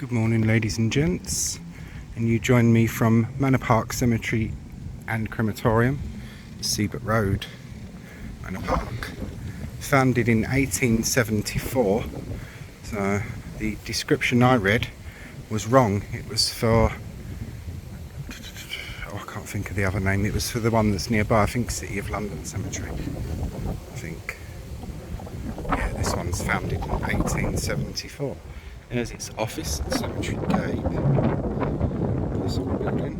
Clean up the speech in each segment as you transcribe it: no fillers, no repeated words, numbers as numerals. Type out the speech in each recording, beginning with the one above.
Good morning, ladies and gents, and you join me from Manor Park Cemetery and Crematorium, Sebert Road, Manor Park. Founded in 1874, so the description I read was wrong. It was for, I can't think of the other name, it was for the one that's nearby, I think City of London Cemetery, I think. Yeah, this one's founded in 1874. There's its office and cemetery gate. This little building.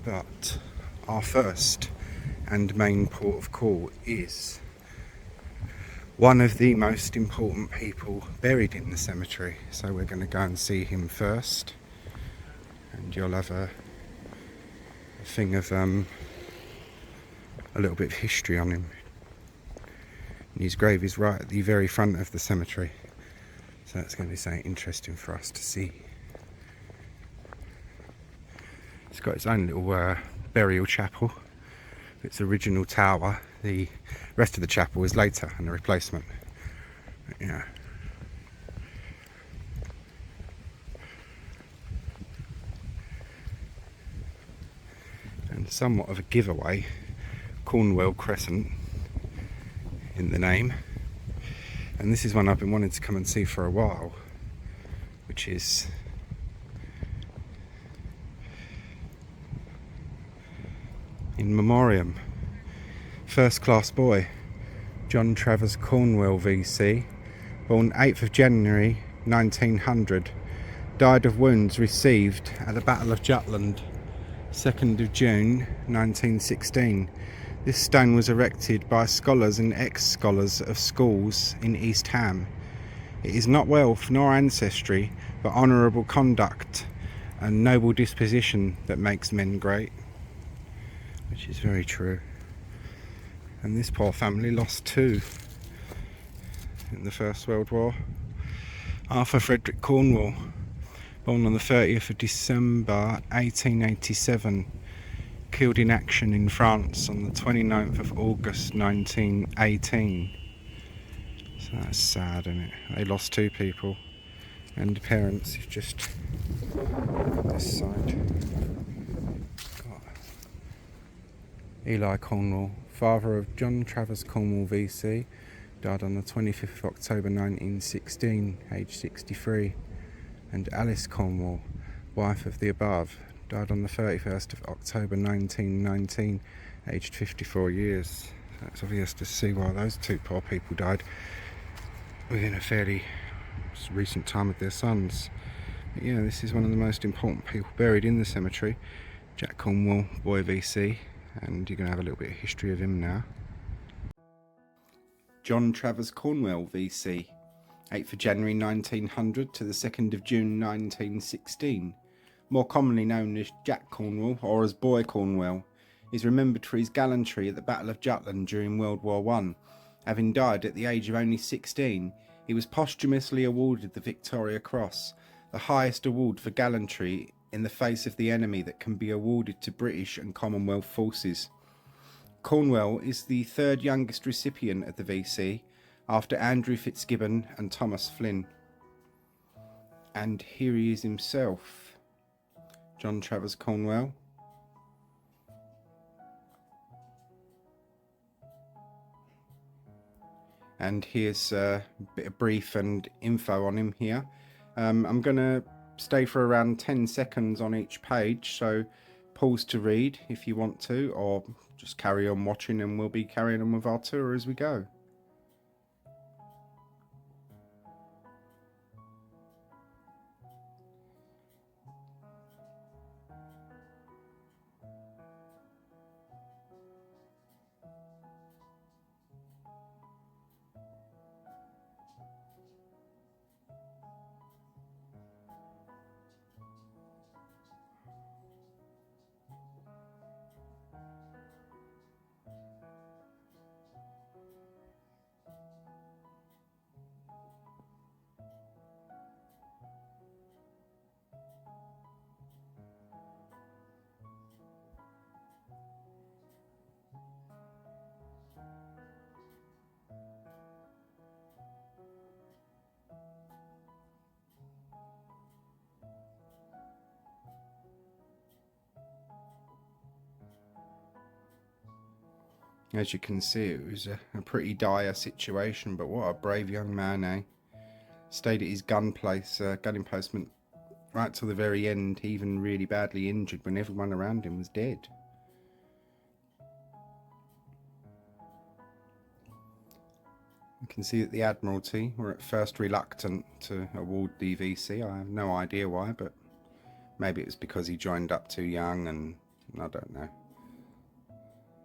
But our first and main port of call is one of the most important people buried in the cemetery. So we're going to go and see him first. And you'll have a thing of a little bit of history on him. And his grave is right at the very front of the cemetery. So that's going to be something interesting for us to see. It's got its own little burial chapel. Its original tower. The rest of the chapel was later and a replacement. But, yeah. And somewhat of a giveaway, Cornwell Crescent in the name. And this is one I've been wanting to come and see for a while, which is in memoriam. First class boy, John Travers Cornwell VC, born 8th of January 1900, died of wounds received at the Battle of Jutland, 2nd of June 1916. This stone was erected by scholars and ex-scholars of schools in East Ham. It is not wealth nor ancestry, but honourable conduct and noble disposition that makes men great. Which is very true. And this poor family lost two in the First World War. Arthur Frederick Cornwell, born on the 30th of December 1887, killed in action in France on the 29th of August 1918. So that's sad, isn't it? They lost two people, and the parents is just this side. Got Eli Cornwell, father of John Travers Cornwell VC, died on the 25th of October 1916, aged 63, and Alice Cornwell, wife of the above, died on the 31st of October 1919, aged 54 years. So it's obvious to see why those two poor people died within a fairly recent time with their sons. But yeah, this is one of the most important people buried in the cemetery, Jack Cornwell, boy VC, and you're going to have a little bit of history of him now. John Travers Cornwell VC, 8th of January 1900 to the 2nd of June 1916. More commonly known as Jack Cornwell or as Boy Cornwell, is remembered for his gallantry at the Battle of Jutland during World War I. Having died at the age of only 16, he was posthumously awarded the Victoria Cross, the highest award for gallantry in the face of the enemy that can be awarded to British and Commonwealth forces. Cornwell is the third youngest recipient of the VC, after Andrew Fitzgibbon and Thomas Flynn. And here he is himself. John Travers Cornwell. And here's a bit of brief and info on him here. I'm going to stay for around 10 seconds on each page, so pause to read if you want to, or just carry on watching and we'll be carrying on with our tour as we go. As you can see, it was a pretty dire situation, but what a brave young man, eh? Stayed at his gunning emplacement right till the very end, even really badly injured when everyone around him was dead. You can see that the Admiralty were at first reluctant to award the VC. I have no idea why, but maybe it was because he joined up too young, and I don't know.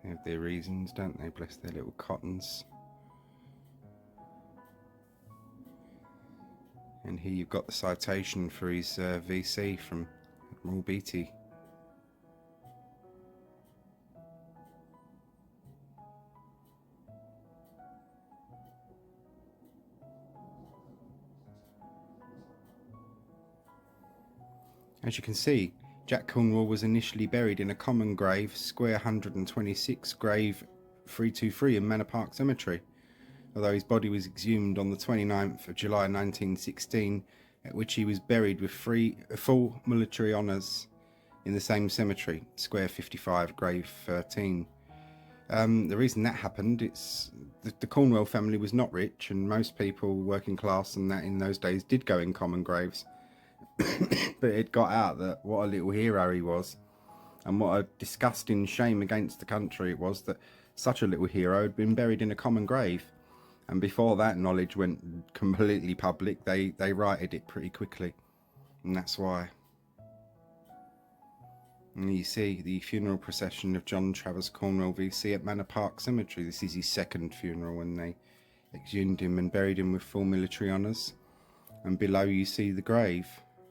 They have their reasons, don't they? Bless their little cottons. And here you've got the citation for his VC from Admiral Beatty. As you can see, Jack Cornwell was initially buried in a common grave, square 126, grave 323 in Manor Park Cemetery, although his body was exhumed on the 29th of July 1916, at which he was buried with full military honours in the same cemetery, square 55, grave 13. The reason that happened, it's the Cornwell family was not rich, and most people, working class and that in those days, did go in common graves. But it got out that what a little hero he was, and what a disgusting shame against the country it was that such a little hero had been buried in a common grave. And before that knowledge went completely public, they righted it pretty quickly, and that's why. And you see the funeral procession of John Travers Cornwell VC at Manor Park Cemetery. This is his second funeral, when they exhumed him and buried him with full military honours. And below you see the grave,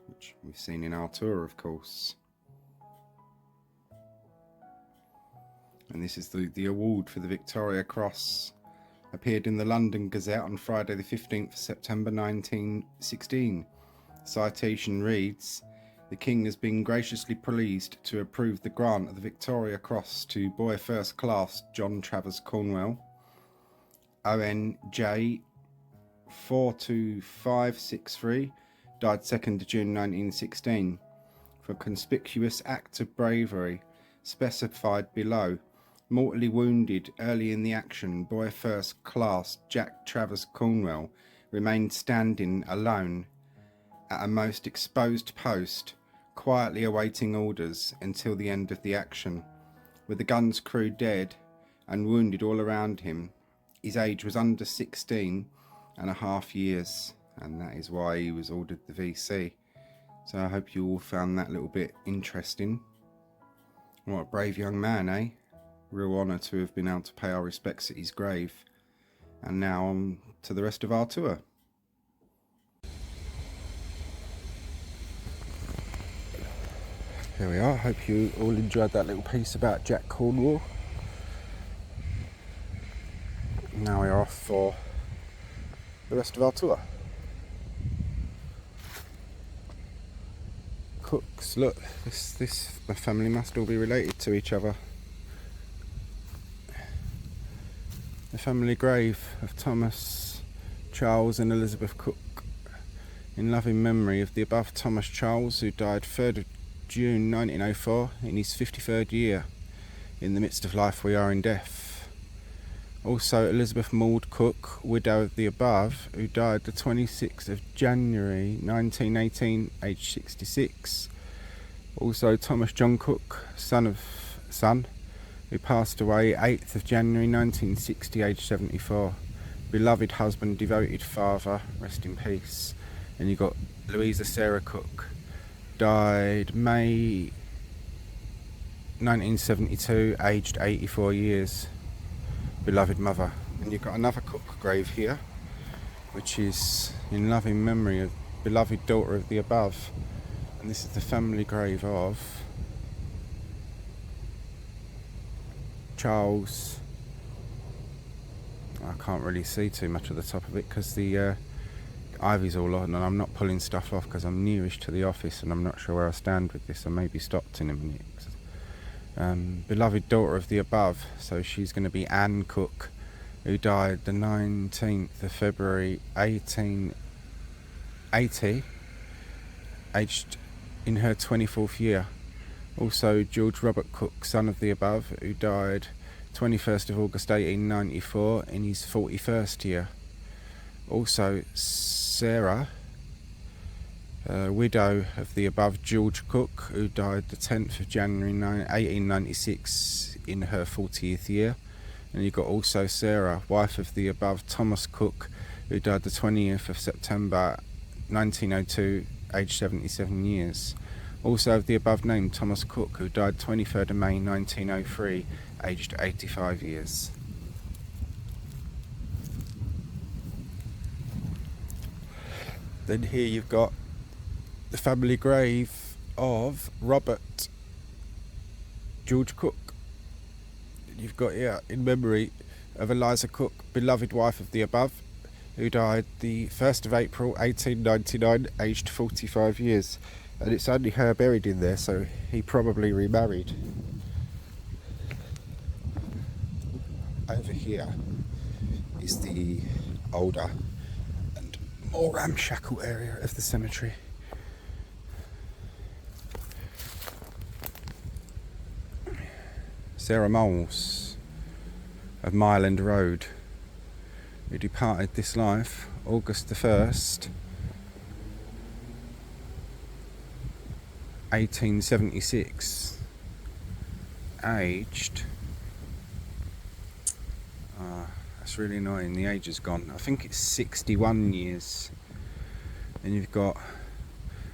which we've seen in our tour, of course. And this is the award for the Victoria Cross. Appeared in the London Gazette on Friday the 15th of September 1916. The citation reads, "The King has been graciously pleased to approve the grant of the Victoria Cross to Boy First Class John Travers Cornwell, ONJ 42563, died 2nd June 1916, for a conspicuous act of bravery specified below. Mortally wounded early in the action, Boy First Class Jack Travers Cornwell remained standing alone at a most exposed post, quietly awaiting orders until the end of the action. With the gun's crew dead and wounded all around him, his age was under 16.5 years, and that is why he was ordered the VC. So I hope you all found that little bit interesting. What a brave young man, eh? Real honour to have been able to pay our respects at his grave. And now on to the rest of our tour. Here we are. Hope you all enjoyed that little piece about Jack Cornwell. Now we're off for the rest of our tour. Cooks, look, this my family must all be related to each other. The family grave of Thomas, Charles and Elizabeth Cook, in loving memory of the above Thomas Charles, who died 3rd of June 1904 in his 53rd year. In the midst of life we are in death. Also Elizabeth Maud Cook, widow of the above, who died the 26th of January 1918, aged 66. Also Thomas John Cook, son, who passed away 8th of January 1960, aged 74. Beloved husband, devoted father, rest in peace. And you got Louisa Sarah Cook, died May 1972, aged 84 years. Beloved mother. And you've got another Cook grave here, which is in loving memory of beloved daughter of the above. And this is the family grave of Charles. I can't really see too much at the top of it because the ivy's all on, and I'm not pulling stuff off because I'm nearish to the office and I'm not sure where I stand with this. I may be stopped in a minute. Beloved daughter of the above, so she's going to be Anne Cook, who died the 19th of February 1880, aged in her 24th year. Also George Robert Cook, son of the above, who died 21st of August 1894, in his 41st year. Also Sarah, widow of the above George Cook, who died the 10th of January 1896 in her 40th year. And you've got also Sarah, wife of the above Thomas Cook, who died the 20th of September 1902, aged 77 years. Also of the above name Thomas Cook, who died 23rd of May 1903, aged 85 years. Then here you've got the family grave of Robert George Cook. You've got here in memory of Eliza Cook, beloved wife of the above, who died the 1st of April 1899, aged 45 years. And it's only her buried in there, so he probably remarried. Over here is the older and more ramshackle area of the cemetery. Sarah Moles of Mile End Road, who departed this life August the 1st, 1876, aged, that's really annoying, the age is gone, I think it's 61 years. And you've got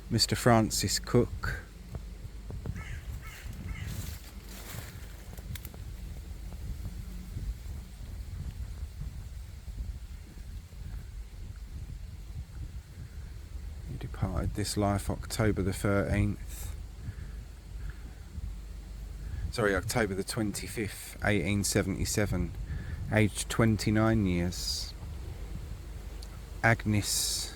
Mr. Francis Cook, departed this life October the 13th. October the 25th, 1877, aged 29 years. Agnes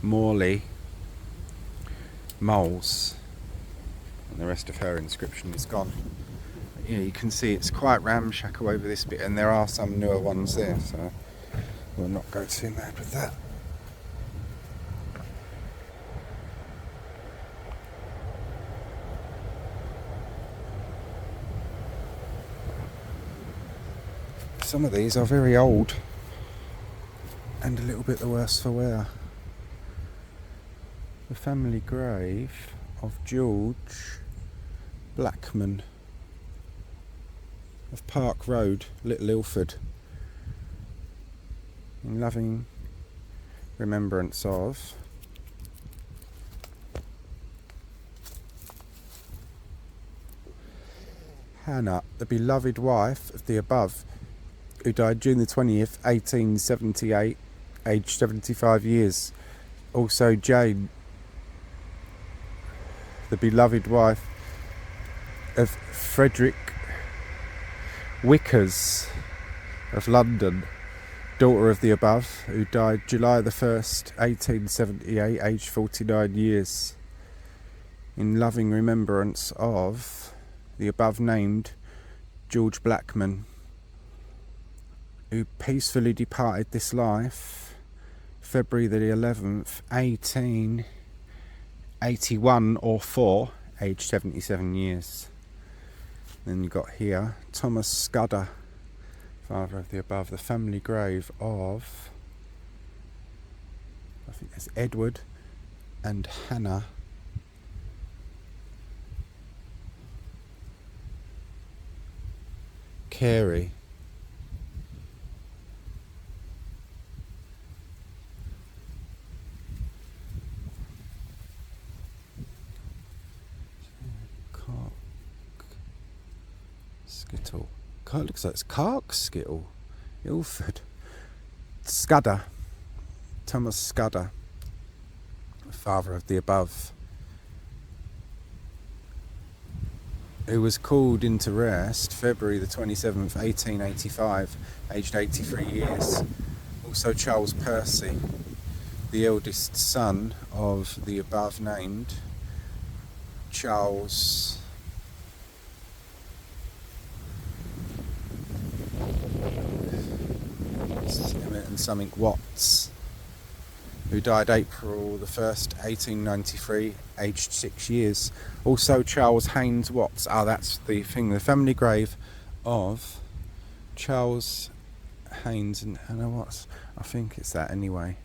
Morley Moles, and the rest of her inscription is gone. Yeah, you can see it's quite ramshackle over this bit, and there are some newer ones there, so we'll not go too mad with that. Some of these are very old and a little bit the worse for wear. The family grave of George Blackman of Park Road, Little Ilford, in loving remembrance of Hannah, the beloved wife of the above, who died June the 20th, 1878, aged 75 years. Also Jane, the beloved wife of Frederick Wickers of London, daughter of the above, who died July the 1st, 1878, aged 49 years. In loving remembrance of the above named George Blackman, who peacefully departed this life February the 11th, 1881 or 4, aged 77 years. Then you've got here Thomas Scudder, father of the above, the family grave of, I think there's Edward and Hannah Carey. Skittle. It looks like it's Clarke Skittle, Ilford. Scudder, Thomas Scudder, father of the above, who was called into rest February the 27th, 1885, aged 83 years. Also Charles Percy, the eldest son of the above named Charles and something Watts, who died April the 1st, 1893, aged 6 years. Also Charles Haynes Watts. That's the thing, the family grave of Charles Haynes and Anna Watts. I think it's that anyway.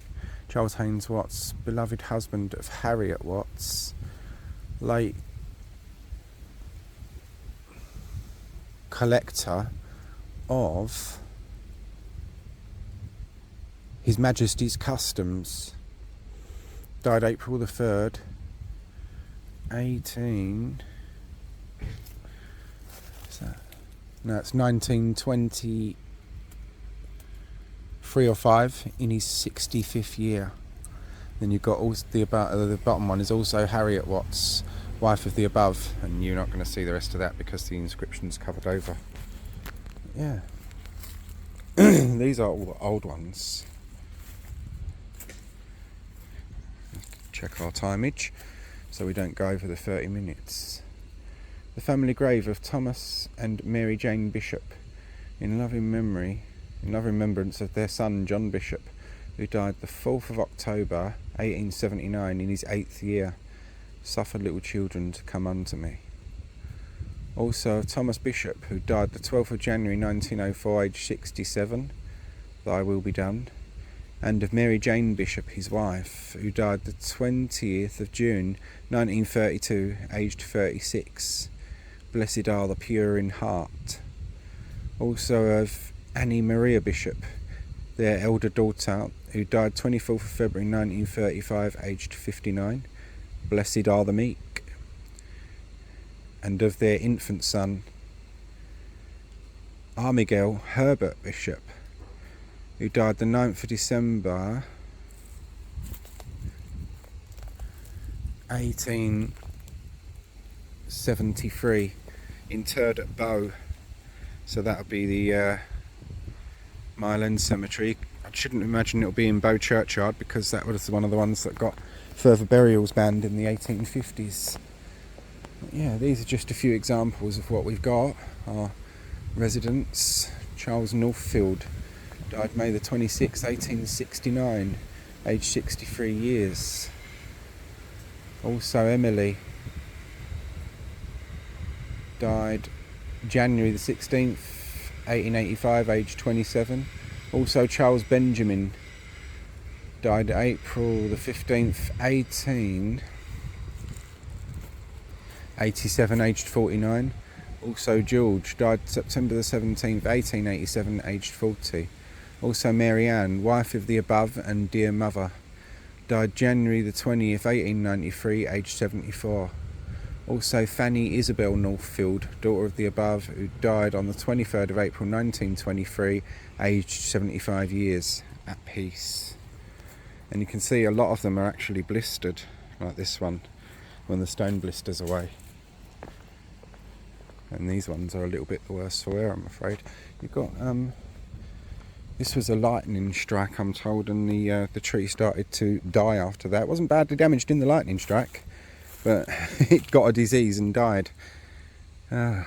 Charles Haynes Watts, beloved husband of Harriet Watts, late collector of His Majesty's Customs, died April the 3rd, 1923 or 5, in his 65th year. Then you've got also the bottom one is also Harriet Watts, wife of the above, and you're not going to see the rest of that because the inscription's covered over. Yeah. These are all the old ones. Check our timeage so we don't go over the 30 minutes. The family grave of Thomas and Mary Jane Bishop, in loving remembrance of their son John Bishop, who died the 4th of October 1879 in his 8th year. Suffer little children to come unto me. Also of Thomas Bishop, who died the 12th of January 1904, aged 67, thy will be done. And of Mary Jane Bishop, his wife, who died the 20th of June 1932, aged 36. Blessed are the pure in heart. Also of Annie Maria Bishop, their elder daughter, who died 24th of February 1935, aged 59. Blessed are the meek. And of their infant son, Armigel Herbert Bishop, who died the 9th of December 1873, interred at Bow. So that'll be the Mile End Cemetery. I shouldn't imagine it'll be in Bow Churchyard because that was one of the ones that got further burials banned in the 1850s. But yeah, these are just a few examples of what we've got. Our residents, Charles Northfield, died May the 26th, 1869, aged 63 years. Also Emily, died January the 16th, 1885, aged 27. Also Charles Benjamin, died April the 15th, 1887, aged 49. Also George, died September the 17th, 1887, aged 40. Also Mary Ann, wife of the above and dear mother, died January the 20th, 1893, aged 74. Also Fanny Isabel Northfield, daughter of the above, who died on the 23rd of April 1923, aged 75 years, at peace. And you can see a lot of them are actually blistered, like this one, when the stone blisters away. And these ones are a little bit the worse for wear, I'm afraid. You've got, this was a lightning strike, I'm told, and the tree started to die after that. It wasn't badly damaged in the lightning strike, but it got a disease and died. In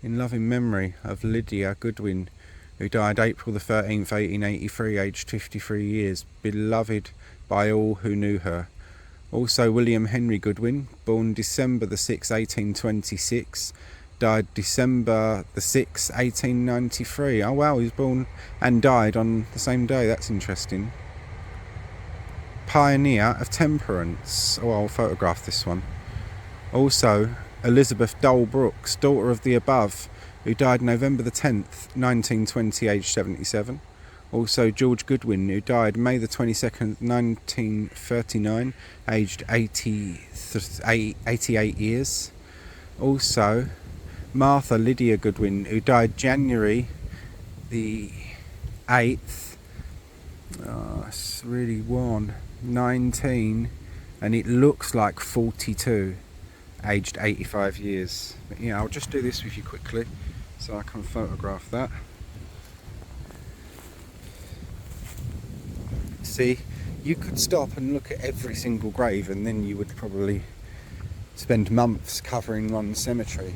loving memory of Lydia Goodwin, who died April the 13th, 1883, aged 53 years, beloved by all who knew her. Also William Henry Goodwin, born December the 6th, 1826, died December the 6th, 1893. Oh wow, he was born and died on the same day. That's interesting. Pioneer of Temperance. Oh, I'll photograph this one. Also Elizabeth Dole Brooks, daughter of the above, who died November the 10th, 1920, aged 77. Also George Goodwin, who died May the 22nd, 1939, aged 88 years. Also Martha Lydia Goodwin, who died January the 8th. Oh, it's really worn. 19, and it looks like 42, aged 85 years. But yeah, I'll just do this with you quickly so I can photograph that. See, you could stop and look at every single grave and then you would probably spend months covering one cemetery.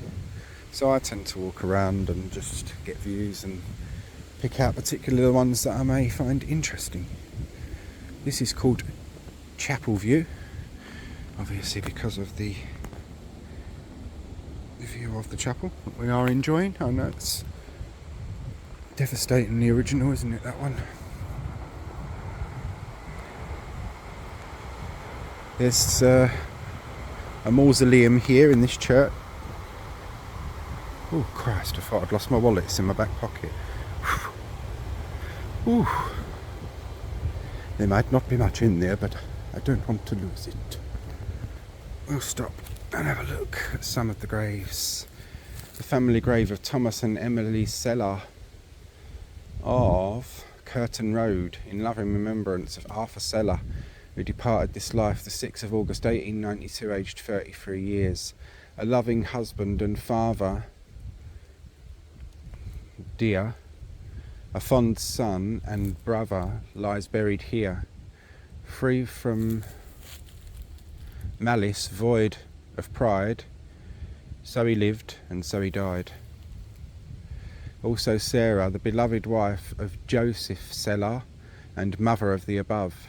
So I tend to walk around and just get views and pick out particularly the ones that I may find interesting. This is called Chapel View, obviously because of the view of the chapel that we are enjoying. I know it's devastating, the original, isn't it, that one? There's a mausoleum here in this church. Oh Christ, I thought I'd lost my wallet. It's in my back pocket. Ooh. There might not be much in there, but I don't want to lose it. We'll stop and have a look at some of the graves. The family grave of Thomas and Emily Sellar of Curtain Road, in loving remembrance of Arthur Sellar, who departed this life the 6th of August 1892, aged 33 years. A loving husband and father, dear, a fond son and brother lies buried here, free from malice, void of pride. So he lived and so he died. Also Sarah, the beloved wife of Joseph Sellar and mother of the above,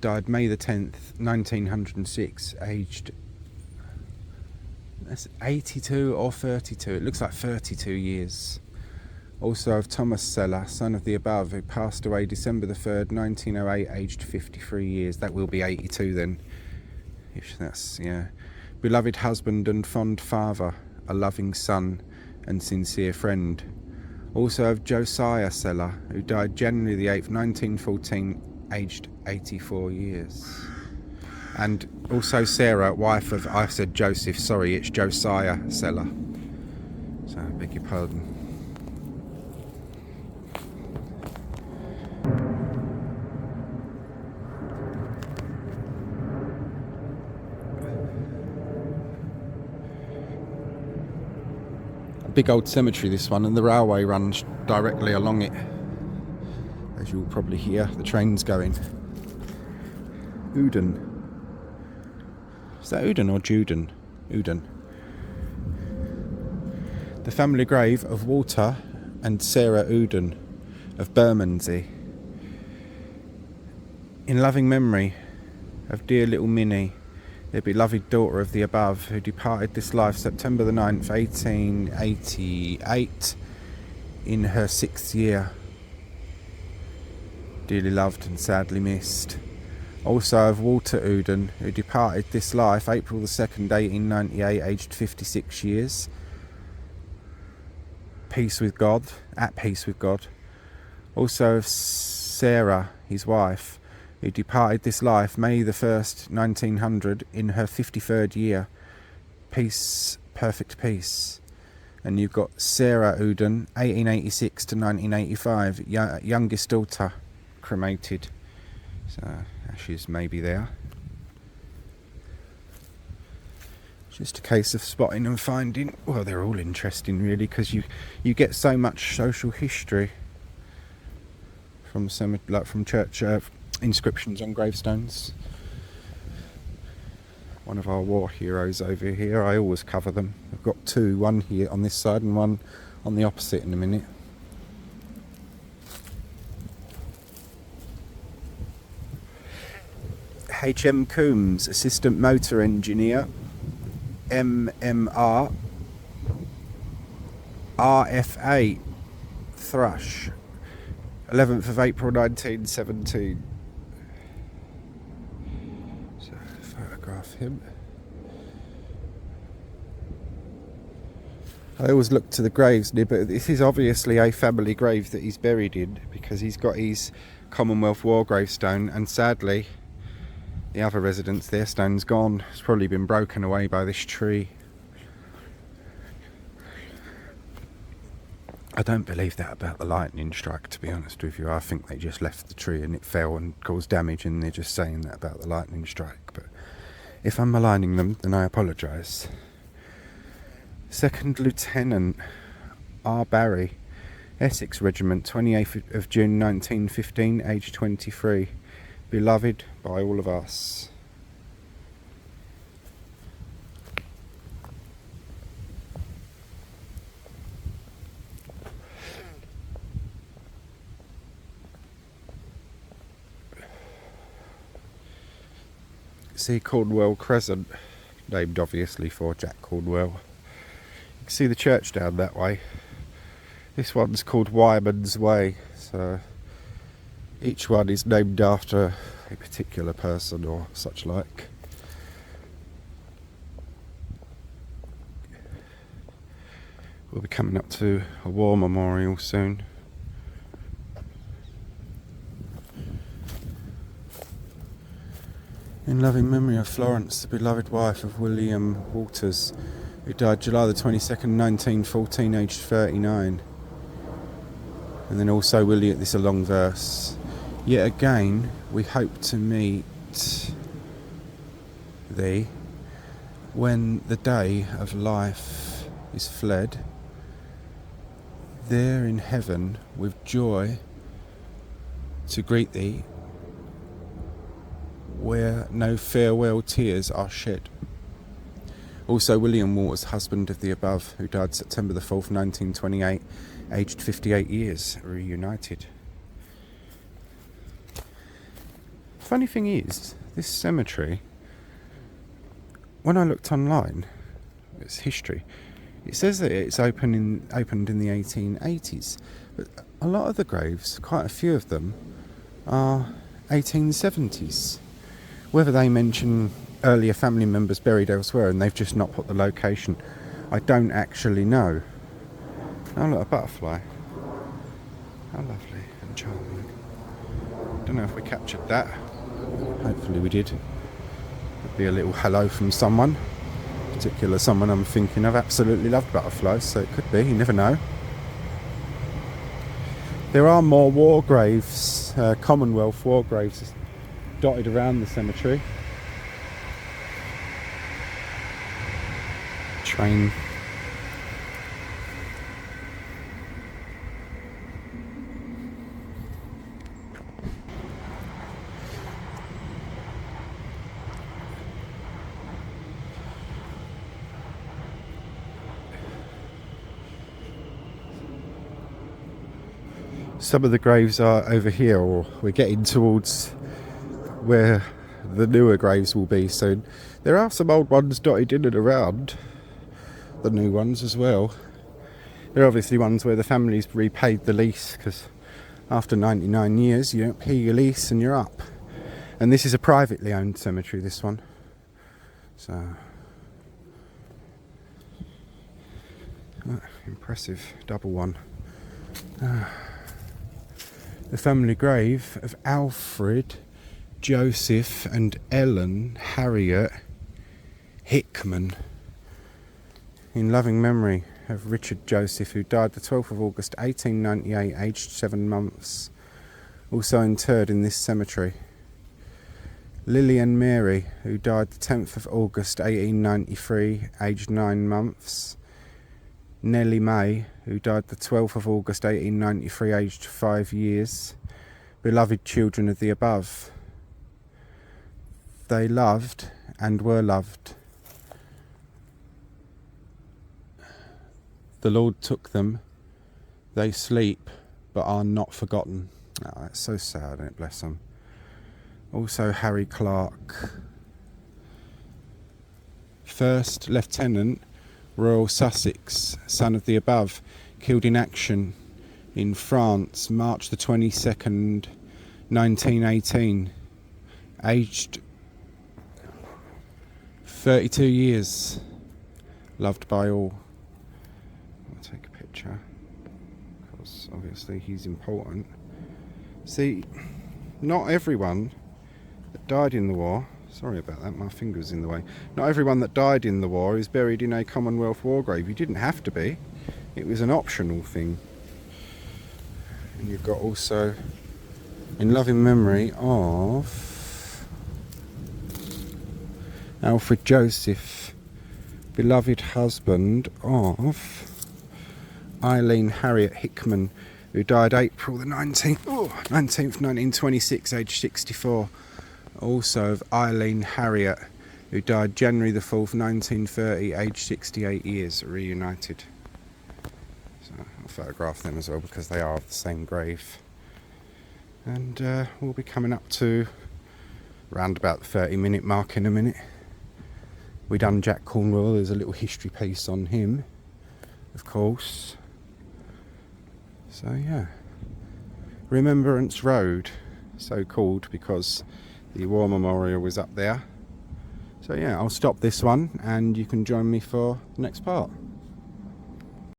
died May the 10th, 1906, aged, that's 82 or 32, it looks like 32 years. Also of Thomas Sellar, son of the above, who passed away December the 3rd, 1908, aged 53 years. That will be 82 then. If that's, yeah. Beloved husband and fond father, a loving son and sincere friend. Also of Josiah Sellar, who died January the 8th, 1914, aged 84 years. And also Sarah, wife of, I said Joseph, sorry, it's Josiah Sellar. So I beg your pardon. A big old cemetery, this one, and the railway runs directly along it. As you'll probably hear, the train's going. Uden. Is that Uden or Juden? Uden. The family grave of Walter and Sarah Uden of Bermondsey. In loving memory of dear little Minnie, their beloved daughter of the above, who departed this life September the 9th, 1888, in her 6th year. Dearly loved and sadly missed. Also of Walter Uden, who departed this life April the 2nd, 1898, aged 56 years. Peace with God, at peace with God. Also of Sarah, his wife, who departed this life May the 1st, 1900, in her 53rd year. Peace, perfect peace. And you've got Sarah Uden, 1886 to 1985, youngest daughter, cremated. So ashes may be there. Just a case of spotting and finding. Well, they're all interesting really, because you get so much social history from church inscriptions on gravestones. One of our war heroes over here, I always cover them. I've got two, one here on this side and one on the opposite in a minute. H.M. Coombs, Assistant Motor Engineer, MMR, RFA, Thrush, 11th of April 1917. So, photograph him. I always look to the graves near, but this is obviously a family grave that he's buried in, because he's got his Commonwealth War gravestone, and sadly the other residence, their stone's gone. It's probably been broken away by this tree. I don't believe that about the lightning strike, to be honest with you. I think they just left the tree and it fell and caused damage, and they're just saying that about the lightning strike. But if I'm maligning them, then I apologise. Second Lieutenant R. Barry, Essex Regiment, 28th of June 1915, aged 23. Beloved by all of us. See Cornwell Crescent, named obviously for Jack Cornwell. You can see the church down that way. This one's called Wyman's Way, so each one is named after a particular person or such like. We'll be coming up to a war memorial soon. In loving memory of Florence, the beloved wife of William Walters, who died July the 22nd, 1914, aged 39. And then also William, this is a long verse. Yet again, we hope to meet thee when the day of life is fled. There in heaven with joy to greet thee, where no farewell tears are shed. Also William Walters, husband of the above, who died September the 4th, 1928, aged 58 years, reunited. Funny thing is, this cemetery, when I looked online, its history, it says that it's opened in the 1880s, but a lot of the graves, quite a few of them, are 1870s. Whether they mention earlier family members buried elsewhere and they've just not put the location, I don't actually know. Oh look, a butterfly. How lovely and charming. Don't know if we captured that. Hopefully we did. Could be a little hello from someone. Particular someone I'm thinking of. Absolutely loved butterflies, so it could be, you never know. There are more war graves, Commonwealth War graves, dotted around the cemetery. Train. Some of the graves are over here, or we're getting towards where the newer graves will be soon. There are some old ones dotted in and around the new ones as well. There are obviously ones where the family's repaid the lease, because after 99 years you don't pay your lease and you're up. And this is a privately owned cemetery, this one. So impressive double one. The family grave of Alfred, Joseph and Ellen Harriet Hickman, in loving memory of Richard Joseph, who died the 12th of August 1898, aged 7 months, also interred in this cemetery. Lillian Mary, who died the 10th of August 1893, aged 9 months. Nellie May, who died the 12th of August 1893, aged 5 years. Beloved children of the above. They loved and were loved. The Lord took them. They sleep but are not forgotten. Oh, that's so sad, isn't it? Bless them. Also Harry Clarke, First Lieutenant, Royal Sussex, son of the above, killed in action in France, March the 22nd, 1918, aged 32 years, loved by all. I'll take a picture, because obviously he's important. See, not everyone that died in the war, sorry about that, my finger's in the way. Not everyone that died in the war is buried in a Commonwealth War grave. You didn't have to be. It was an optional thing. And you've got also, in loving memory of Alfred Joseph, beloved husband of Eileen Harriet Hickman, who died April the 19th, 1926, aged 64. Also of Eileen Harriet, who died January the 4th, 1930, aged 68 years, reunited. So I'll photograph them as well, because they are of the same grave. And we'll be coming up to round about the 30-minute mark in a minute. We done Jack Cornwell. There's a little history piece on him, of course. So yeah, Remembrance Road, so called because the war memorial was up there. So yeah, I'll stop this one and you can join me for the next part.